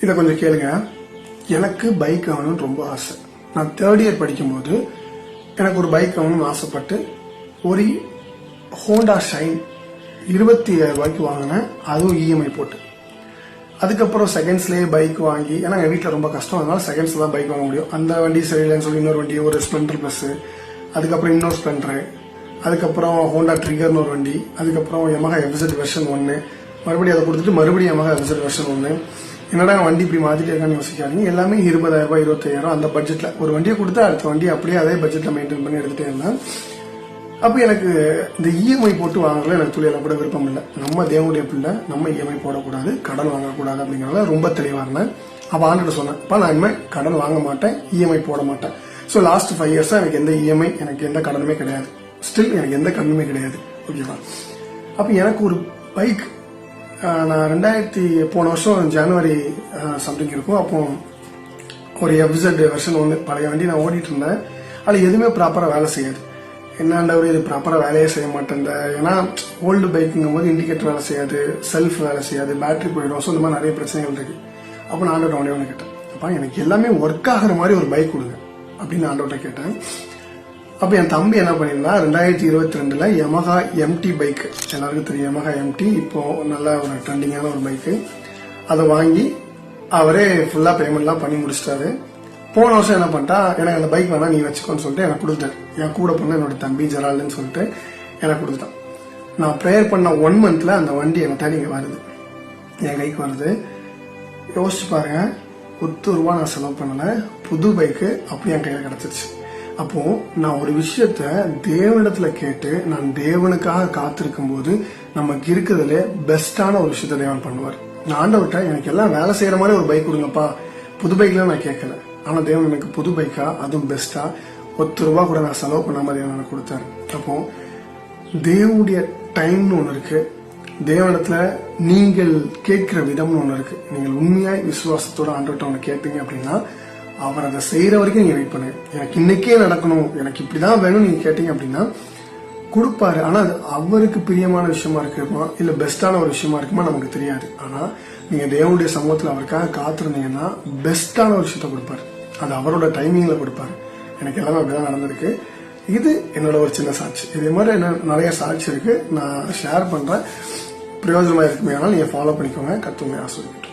இதை கொஞ்சம் கேளுங்க. எனக்கு பைக் ஆகணும்னு ரொம்ப ஆசை. நான் 3rd இயர் படிக்கும்போது எனக்கு ஒரு பைக் ஆகணும்னு ஆசைப்பட்டு ஒரு ஹோண்டா ஷைன் 27,000 ரூபாய்க்கு வாங்கினேன், அதுவும் இஎம்ஐ போட்டு. அதுக்கப்புறம் செகண்ட்ஸ்லேயே பைக் வாங்கி, ஏன்னா எங்கள் வீட்டில் ரொம்ப கஷ்டம், அதனால செகண்ட்ஸில் தான் பைக் வாங்க முடியும். அந்த வண்டி சரியில்லைன்னு சொல்லி இன்னொரு வண்டி, ஒரு ஸ்ப்ளெண்டர் ப்ளஸ், அதுக்கப்புறம் இன்னொரு ஸ்ப்ளெண்டரு, அதுக்கப்புறம் ஹோண்டா ட்ரிகர்னு ஒரு வண்டி, அதுக்கப்புறம் யமஹா FZ வெர்ஷன் 1, மறுபடியும் அதை கொடுத்துட்டு மறுபடியும் யமஹா FZ வெர்ஷன் 1. என்னடா வண்டி இப்படி மாத்திட்டே இருக்கான்னு யோசிக்காதீங்க. எல்லாமே 20,000 ரூபாய் 25,000 அந்த பட்ஜெட்ல ஒரு வண்டியை கொடுத்து அடுத்த வண்டி அப்படியே அதே பட்ஜெட்ல மெயின்டைன் பண்ணி எடுத்துட்டே இருந்தேன். அப்போ எனக்கு இந்த இஎம்ஐ போட்டு வாங்கல எனக்கு துளியெல்லாம் கூட விருப்பம் இல்லை. நம்ம தேவனுடைய பிள்ளை, நம்ம இஎம்ஐ போடக்கூடாது, கடன் வாங்கக்கூடாது அப்படிங்கிறத ரொம்ப தெளிவாக இருந்தேன். அப்போ ஆண்டுட்டு சொன்னேன், அப்போ நான் இனிமேல் கடன் வாங்க மாட்டேன், இஎம்ஐ போட மாட்டேன். ஸோ லாஸ்ட் 5 இயர்ஸா எனக்கு எந்த இஎம்ஐ, எனக்கு எந்த கடனுமே கிடையாது. ஸ்டில் எனக்கு எந்த கடனுமே கிடையாது. ஓகேவா? அப்போ எனக்கு ஒரு பைக், நான் போன வருஷம் ஜனவரி சம்திங் இருக்கும், அப்போ ஒரு FZ வெர்ஷன் 1 பழைய வண்டி நான் ஓடிட்டு இருந்தேன். அது எதுவுமே ப்ராப்பராக வேலை செய்யாது. என்னண்டவர் இது ப்ராப்பராக வேலையே செய்ய மாட்டேன். ஏன்னா ஓல்டு பைக்குங்கும் போது இண்டிகேட்டர் வேலை செய்யாது, செல்ஃப் வேலை செய்யாது, பேட்டரி போயிடும். ஸோ இந்த மாதிரி நிறைய பிரச்சனைகள் இருக்கு. அப்போ நான் ஆண்டவர்கிட்ட ஒன்று கேட்டேன், அப்பா எனக்கு எல்லாமே ஒர்க் ஆகிற மாதிரி ஒரு பைக் கொடுங்க அப்படின்னு ஆண்டவர்கிட்ட கேட்டேன். அப்போ என் தம்பி என்ன பண்ணியிருந்தா 2022 யமஹா MT பைக், எல்லாருக்கும் தெரியும் யமஹா MT, இப்போ நல்ல ஒரு ட்ரெண்டிங்கான ஒரு பைக்கு. அதை வாங்கி அவரே ஃபுல்லாக பேமெண்ட்லாம் பண்ணி முடிச்சிட்டாரு. போன வருஷம் என்ன பண்ணிட்டா, எனக்கு அந்த பைக் வேணா நீ வச்சுக்கோன்னு சொல்லிட்டு எனக்கு கொடுத்தாரு. என் கூட பண்ண என்னோட தம்பி ஜெரால்டுன்னு சொல்லிட்டு எனக்கு கொடுத்துட்டான். நான் ப்ரேயர் பண்ண 1 மந்த்ல அந்த வண்டி எனக்கு தேடி வருது, என் கைக்கு வருது. யோசிச்சு பாருங்க, 10 ரூபா நான் செலவு பண்ணல, புது பைக்கு அப்படி என் கையில கிடைச்சிருச்சு. அப்போ நான் ஒரு விஷயத்த தேவனிடத்துல கேட்டு நான் தேவனுக்காக காத்திருக்கும் போது நமக்கு இருக்கிறதுல பெஸ்டான ஒரு விஷயத்த தேவன் பண்ணுவார். நான் ஆண்டவர்கிட்ட எனக்கு எல்லாம் வேலை செய்யற மாதிரி ஒரு பைக் கொடுங்கப்பா, புது பைக்ல நான் கேட்கல. ஆனா தேவன் எனக்கு புது பைக்கா, அதுவும் பெஸ்டா 10 ரூபா கூட நான் செலவு பண்ணாம தேவன் எனக்கு கொடுத்தாரு. அப்போ தேவனுடைய டைம்னு ஒண்ணு இருக்கு, தேவனிடத்துல நீங்கள் கேட்கிற விதம்னு ஒண்ணு இருக்கு. நீங்கள் உண்மையாய் விசுவாசத்தோட ஆண்டவர்கிட்ட ஒண்ணு கேட்பீங்க அப்படின்னா அவர் அதை செய்யற வரைக்கும் நீங்க வெயிட் பண்ணுங்க. எனக்கு இன்னைக்கே நடக்கணும், எனக்கு இப்படிதான் வேணும் நீங்க கேட்டீங்க அப்படின்னா கொடுப்பாரு. ஆனா அது அவருக்கு பிரியமான விஷயமா இருக்குமா இல்ல பெஸ்டான ஒரு விஷயமா இருக்குமா நமக்கு தெரியாது. ஆனா நீங்க தேவனுடைய சமூகத்துல அவருக்காக காத்திருந்தீங்கன்னா பெஸ்டான ஒரு விஷயத்த கொடுப்பாரு. அது அவரோட டைமிங்ல கொடுப்பாரு. எனக்கு எல்லாமே அப்படிதான் நடந்திருக்கு. இது என்னோட ஒரு சின்ன சாட்சி. இதே மாதிரி நிறைய சாட்சி இருக்கு, நான் ஷேர் பண்றேன். பிரயோஜனமா இருக்குமே, ஆனால் நீங்க ஃபாலோ பண்ணிக்கோங்க. கத்துமே ஆசிரியர்.